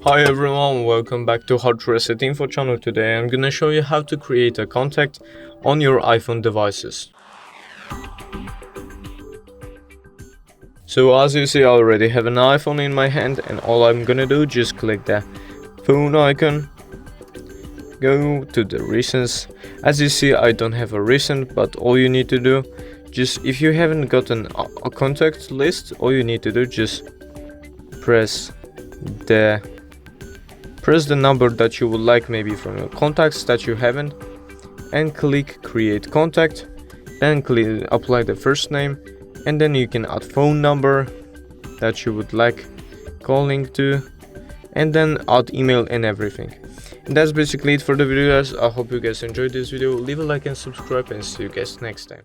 Hi everyone, welcome back to HardReset.Info channel. Today I'm gonna show you how to create a contact on your iPhone devices. So as you see, I already have an iPhone in my hand, and all I'm gonna do, just click the phone icon, go to the recents. As you see, I don't have a recent, but all you need to do, just if you haven't gotten a contact list, all you need to do, just press the number that you would like, maybe from your contacts that you haven't, and click create contact. Then click apply the first name, and then you can add phone number that you would like calling to, and then add email and everything. And that's basically it for the video, guys. I hope you guys enjoyed this video. Leave a like and subscribe, and see you guys next time.